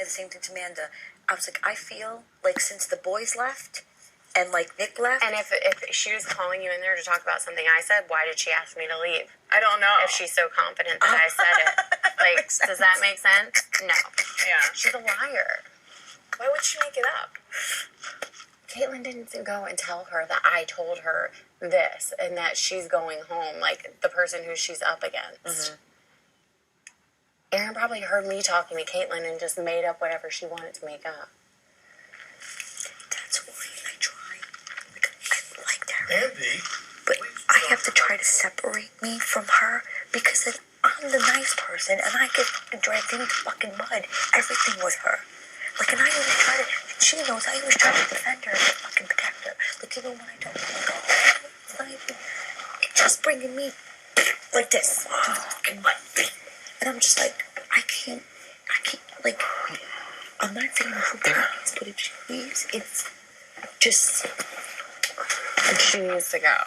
said the same thing to Amanda. I was like, I feel like since the boys left and like Nick left. And if she was calling you in there to talk about something I said, why did she ask me to leave? I don't know. If she's so confident that I said it. Like, does that make sense? No. Yeah. She's a liar. Why would she make it up? Kaitlin didn't go and tell her that I told her this and that she's going home, like the person who she's up against. Mm-hmm. Aaryn probably heard me talking to Kaitlin and just made up whatever she wanted to make up. That's why I try. Like, I like that. Andy. But I have to try to separate me from her because then I'm the nice person and I get dragged into fucking mud. Everything with her. Like, and I always try to, she knows I always try to defend her and fucking protect her. Like, even when I don't want to go, it's not even, it's just bringing me like this. Fucking mud. And I'm just like, I can't, like, I'm not saying who dies, but if she leaves, it's just. And she needs to go.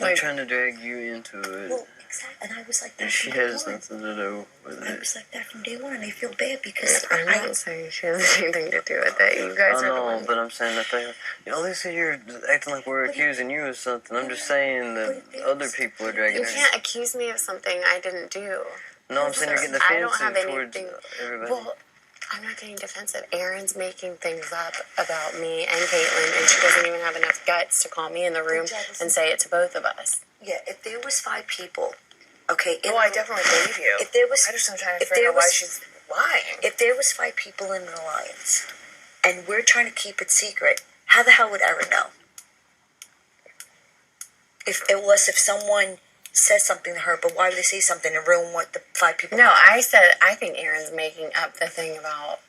They're trying to drag you into it. Well, exactly. And I was like that. She has nothing to do with it. I was like that from day one, and I feel bad because I'm not saying she has anything to do with it. You guys I are the know, ones. but I'm saying that they, they say you're acting like we're accusing you of something. I'm just saying that other people are dragging You her. can't accuse me of something I didn't do. No, I'm saying you're getting I don't have defensive towards anything. everybody. Well, I'm not getting defensive. Aaron's making things up about me and Kaitlin, and she doesn't even have enough guts to call me in the room and say it to both of us. Yeah, if there was 5 people, okay. I definitely believe you. If there was, I just am trying to figure out why she's lying. If there was 5 people in an alliance, and we're trying to keep it secret, how the hell would Aaryn know? If someone says something to her, but why would they say something and ruin what the 5 people? No, I said I think Aaron's making up the thing about.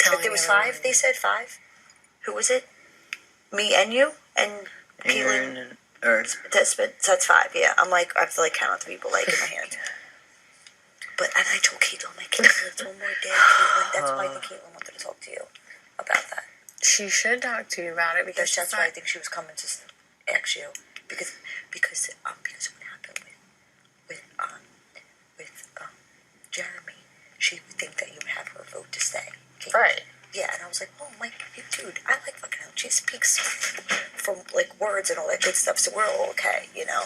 If there was 5, they said 5. Who was it? Me and you and Kaitlin. That's 5. Yeah, I'm like I have to like count out the people like in my hand. But and I told Kaitlin, like Kaitlin, it's one more day, Kaitlin. That's why I think Kaitlin wanted to talk to you about that. She should talk to you about it because that's why I think she was coming to ask you because what happened with Jeremy, she would think that you would have her vote to stay. Kaitlin. Right. Yeah, and I was like, oh my dude, I like fucking her. She speaks from like words and all that good stuff, so we're all okay, you know.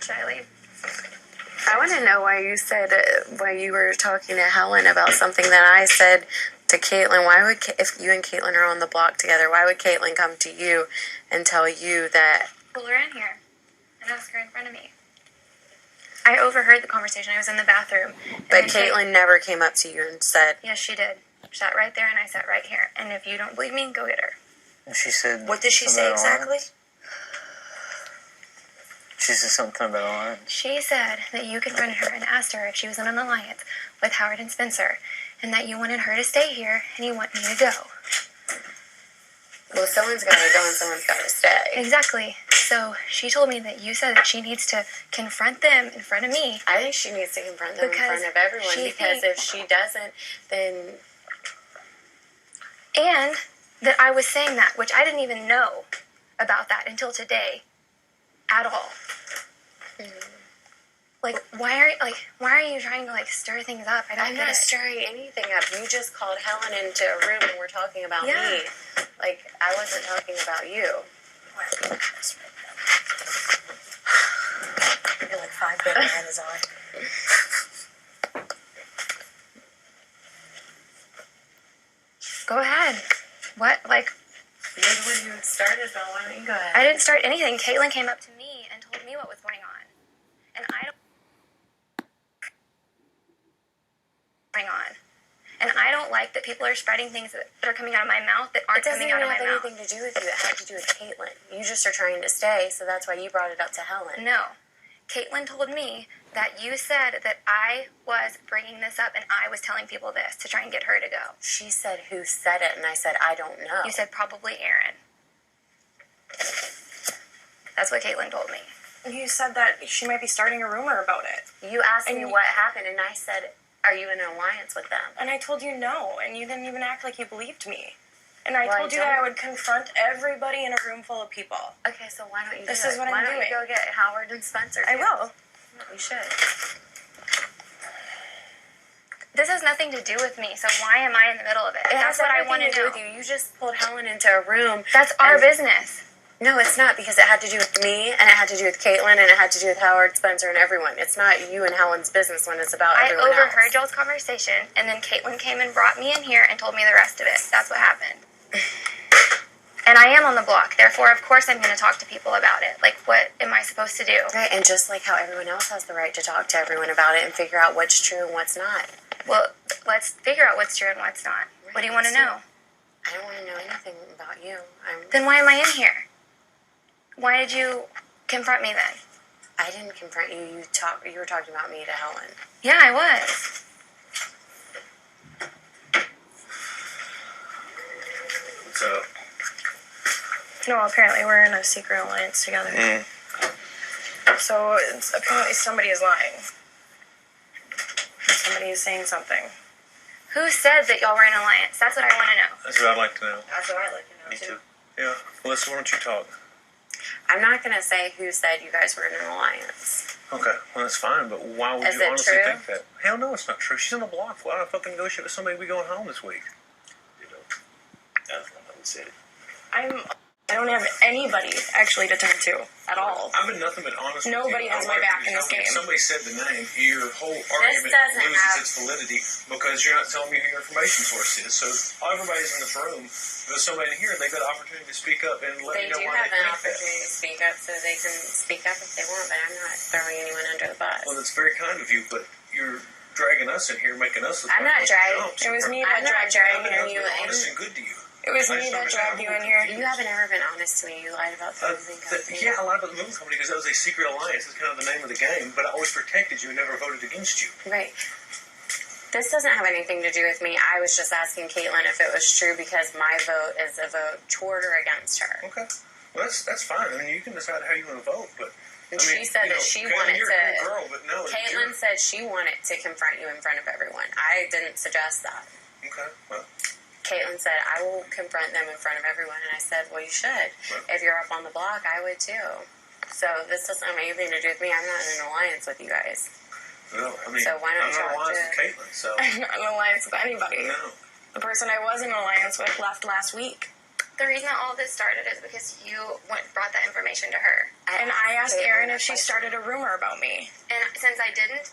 Should I leave? I want to know why you were talking to Helen about something that I said to Kaitlin. Why would if you and Kaitlin are on the block together, why would Kaitlin come to you and tell you that? Pull her in here and ask her in front of me. I overheard the conversation. I was in the bathroom. But Kaitlin never came up to you and said. Yes, she did. She sat right there and I sat right here. And if you don't believe me, go get her. She said. What did she say exactly? She said something about alliance. She said that you confronted her and asked her if she was in an alliance with Howard and Spencer, and that you wanted her to stay here and you want me to go. Well, someone's got to go and someone's got to stay. Exactly. So she told me that you said that she needs to confront them in front of me. I think she needs to confront them in front of everyone because if she doesn't, then. And that I was saying that, which I didn't even know about that until today, at all. Like, why are you trying to stir things up? I'm not stirring anything up. You just called Helen into a room and we're talking about me. Like, I wasn't talking about you. I feel like 5 bananas on. Go ahead. What? You're the one who started, so why don't you go ahead? I didn't start anything. Kaitlin came up to me and told me what was going on. And I don't like that people are spreading things that are coming out of my mouth that aren't coming out of my mouth. It doesn't even have anything to do with you. It had to do with Kaitlin. You just are trying to stay, so that's why you brought it up to Helen. No. Kaitlin told me that you said that I was bringing this up and I was telling people this to try and get her to go. She said who said it, and I said I don't know. You said probably Aaryn. That's what Kaitlin told me. You said that she might be starting a rumor about it. You asked me what happened, and I said, are you in an alliance with them? And I told you no, and you didn't even act like you believed me. And I told you that I would confront everybody in a room full of people. Okay, so why don't you This is what I'm doing. Why don't you go get Howard and Spencer? I will. You should. This has nothing to do with me, so why am I in the middle of it? That's what I want to do know. with you. You just pulled Helen into a room. That's our business. No, it's not, because it had to do with me, and it had to do with Kaitlin, and it had to do with Howard, Spencer, and everyone. It's not you and Helen's business when it's about everyone else. I overheard y'all's conversation, and then Kaitlin came and brought me in here and told me the rest of it. That's what happened. And I am on the block, therefore, of course, I'm going to talk to people about it. Like, what am I supposed to do? Right, and just like how everyone else has the right to talk to everyone about it and figure out what's true and what's not. Well, let's figure out what's true and what's not. Right, what do you want to know? I don't want to know anything about you. Then why am I in here? Why did you confront me then? I didn't confront you. You were talking about me to Helen. Yeah, I was. What's up? No, apparently we're in a secret alliance together. So apparently somebody is lying. Somebody is saying something. Who said that y'all were in an alliance? That's what I want to know. That's what I'd like to know. That's what I like to know, Me too. too. Yeah. Melissa, why don't you talk? I'm not going to say who said you guys were in an alliance. Okay, well, that's fine, but why would Is you it honestly true? think that? Hell no, it's not true. She's on the block. Why would I fucking negotiate with somebody we going home this week? You know, that's not how we said it. I don't have anybody actually to turn to at all. I've been nothing but honest with Nobody you. has my back in this game. If somebody said the name, your whole argument doesn't loses have- its validity because you're not telling me who your information source is. So everybody's in this room. If there's somebody in here, they got an opportunity to speak up and let They me know do why have they an think that. opportunity to speak up, so they can speak up if they want, but I'm not throwing anyone under the bus. Well, that's very kind of you, but you're dragging us in here, making us look I'm like not dragging- chumps. It was me I'm that not dragged dragging you in. you in. honest and good to you. It was I me just that understand dragged you how in here. You haven't ever been honest to me. You lied about the moving company. Yeah, I lied about the moving company because that was a secret alliance. That's kind of the name of the game. But I always protected you and never voted against you. Right. This doesn't have anything to do with me. I was just asking Kaitlin if it was true because my vote is a vote toward or against her. Okay. Well, that's fine. I mean, you can decide how you want to vote, but And I mean, she said that she wanted you're to. a cool girl, but no, Kaitlin said she wanted to confront you in front of everyone. I didn't suggest that. Okay. Well, Kaitlin said, I will confront them in front of everyone. And I said, well, you should. Right. If you're up on the block, I would too. So this doesn't have anything to do with me. I'm not in an alliance with you guys. no. I mean, So why don't I'm you not talk alliance to- with Kaitlin, so I'm not in an alliance with anybody. no. The person I was in an alliance with left last week. The reason that all this started is because you brought that information to her. And I asked Kaitlin Aaryn that if she question. started a rumor about me. And since I didn't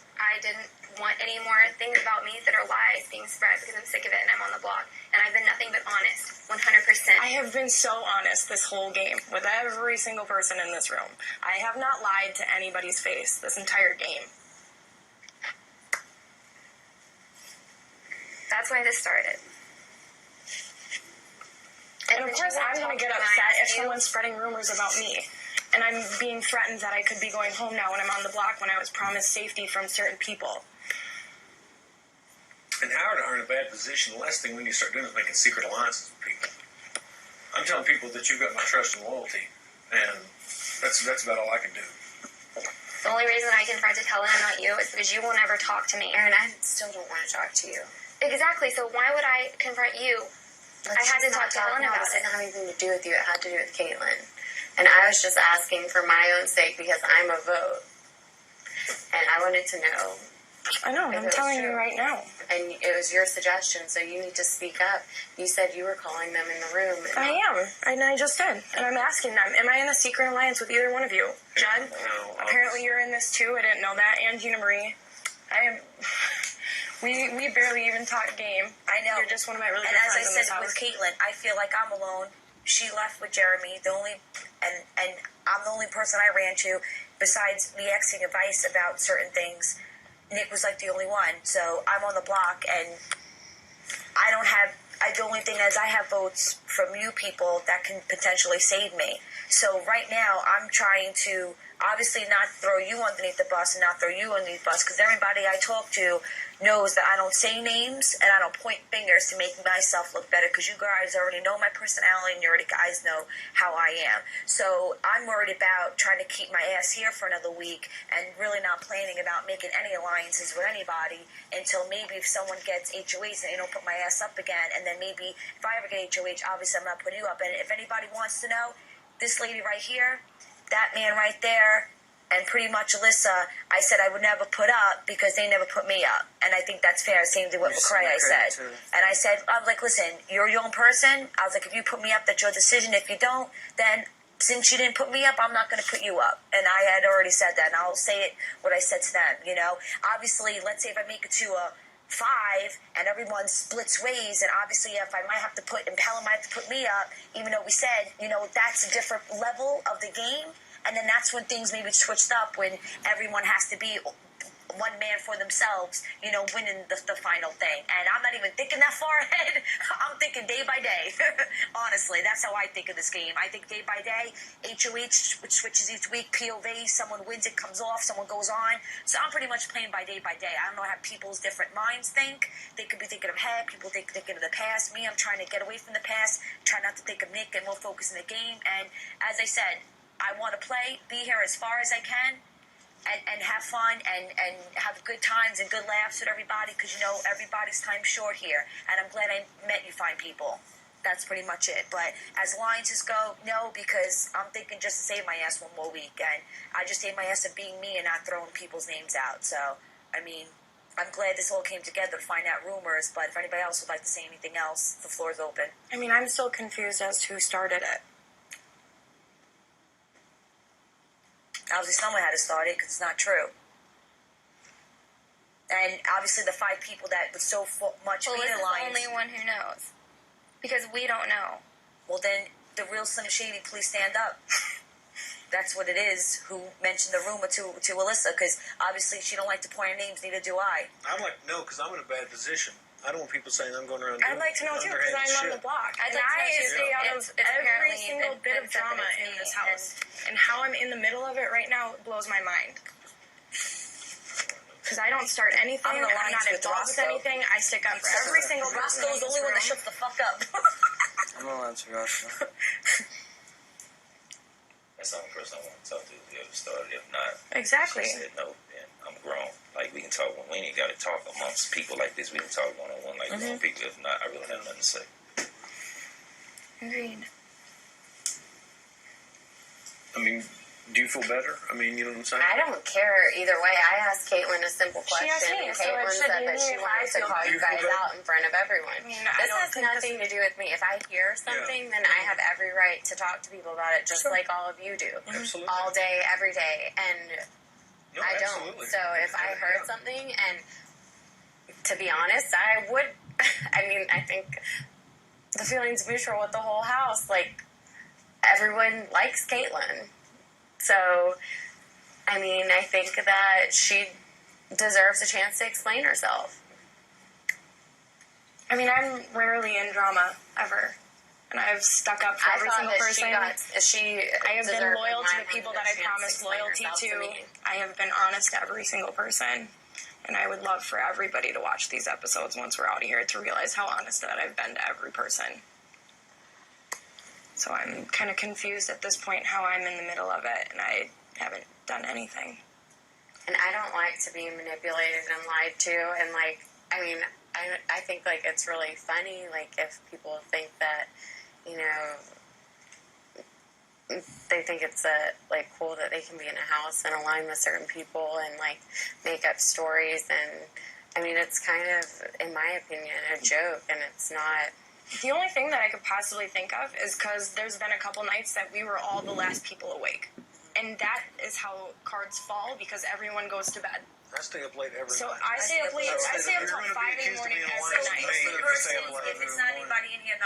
want any more things about me that are lies being spread because I'm sick of it and I'm on the block. And I've been nothing but honest, 100%. I have been so honest this whole game with every single person in this room. I have not lied to anybody's face this entire game. That's why this started. And of course, I'm going to get upset if someone's spreading rumors about me. And I'm being threatened that I could be going home now when I'm on the block when I was promised safety from certain people. And Howard are in a bad position. The last thing we need to start doing is making secret alliances with people. I'm telling people that you've got my trust and loyalty, and that's about all I can do. The only reason I confronted Helen and not you is because you won't ever talk to me. Aaryn, I still don't want to talk to you. Exactly, so why would I confront you? I had to talk to Helen about This it. didn't have anything to do with you. It had to do with Kaitlin. And I was just asking for my own sake because I'm a vote. And I wanted to know. I know, If I'm it was telling you true. right now. And it was your suggestion, so you need to speak up. You said you were calling them in the room. And I am, and I just did. And I'm asking them, am I in a secret alliance with either one of you? Judd? No, Apparently you're in this too. I didn't know that. And GinaMarie. I am... We barely even talk game. I know. You're just one of my really And good as I friends in this said with house. Kaitlin, I feel like I'm alone. She left with Jeremy. And I'm the only person I ran to besides me asking advice about certain things. Nick was like the only one. So I'm on the block, and I don't have. The only thing is I have votes from you people that can potentially save me. So right now I'm trying to obviously not throw you underneath the bus and not throw you underneath the bus because everybody I talk to knows that I don't say names and I don't point fingers to make myself look better because you guys already know my personality and you already guys know how I am. So I'm worried about trying to keep my ass here for another week and really not planning about making any alliances with anybody until maybe if someone gets HOH and they don't put my ass up again, and then maybe if I ever get HOH, obviously I'm not putting you up. And if anybody wants to know, this lady right here, that man right there, And pretty much, Elissa, I said I would never put up because they never put me up. And I think that's fair. Same thing with McCrae, I said. Too. And I said, I was like, listen, you're your own person. I was like, if you put me up, that's your decision. If you don't, then since you didn't put me up, I'm not going to put you up. And I had already said that. And I'll say it, what I said to them, you know. Obviously, let's say if I make it to a 5 and everyone splits ways, and obviously if I might have to put, and Helen might have to put me up, even though we said, you know, that's a different level of the game. And then that's when things maybe switched up, when everyone has to be one man for themselves, you know, winning the final thing. And I'm not even thinking that far ahead. I'm thinking day by day. Honestly, that's how I think of this game. I think day by day, HOH switches each week, POV, someone wins, it comes off, someone goes on. So I'm pretty much playing by day. I don't know how people's different minds think. They could be thinking of ahead, people thinking of the past. Me, I'm trying to get away from the past, try not to think of Nick, and more focus on the game. And as I said, I want to play, be here as far as I can, and have fun and have good times and good laughs with everybody, because, you know, everybody's time short here. And I'm glad I met you fine people. That's pretty much it. But as alliances go, no, because I'm thinking just to save my ass one more week. And I just saved my ass of being me and not throwing people's names out. So, I mean, I'm glad this all came together to find out rumors. But if anybody else would like to say anything else, the floor is open. I mean, I'm still confused as to who started it. Obviously, someone had to start it because it's not true. And obviously, the 5 people that would so much be in Well, alliance. Alyssa's the only one who knows. Because we don't know. Well, then the real Slim Shady, please stand up. That's what it is. Who mentioned the rumor to Elissa? Because obviously, she don't like to point her names. Neither do I. I'd like to know because I'm in a bad position. I don't want people saying I'm going around. I'd like to know too, because I'm on the block. I'd And like to I know, too. stay out of It's every apparently single been bit of said that drama it's in me, this house. And how I'm in the middle of it right now blows my mind. Because I don't start anything. I'm in I'm alliance not with involved with Roscoe. anything. I stick up for every single person Roscoe's the in this only one that room. shuts the fuck up. I'm gonna answer Roscoe. That's the only person I want to talk to who ever started. If not, Exactly. she said no, then I'm grown. Like, we can talk when we ain't got to talk amongst people like this. We can talk one-on-one like grown people. If not, I really have nothing to say. Agreed. I mean, do you feel better? I mean, you know what I'm saying? I don't care either way. I asked Caitlin a simple She question, asked me, and so it Caitlin should said be that me she if wanted I to feel call you guys out in front of everyone. I mean, I This don't has think nothing to do with me. If I hear something, then I have every right to talk to people about it, just like all of you do. Absolutely. All day, every day. And No, I don't. absolutely. So if I heard something, and to be honest, I would, I mean, I think the feeling's mutual with the whole house. Like, everyone likes Caitlin. So, I mean, I think that she deserves a chance to explain herself. I mean, I'm rarely in drama, ever. And I've stuck up for every single person. I have been loyal to the people that I promised loyalty to. I have been honest to every single person. And I would love for everybody to watch these episodes once we're out of here to realize how honest that I've been to every person. So I'm kind of confused at this point how I'm in the middle of it and I haven't done anything. And I don't like to be manipulated and lied to. And, like, I mean, I think, like, it's really funny, like, if people think that, you know, they think it's, like, cool that they can be in a house and align with certain people and, like, make up stories. And, I mean, it's kind of, in my opinion, a joke, and it's not. The only thing that I could possibly think of is because there's been a couple nights that we were all the last people awake. And that is how cards fall, because everyone goes to bed. I stay up late every So night. I stay up late. I stay up till 5 in the morning every night. If it's not anybody in here,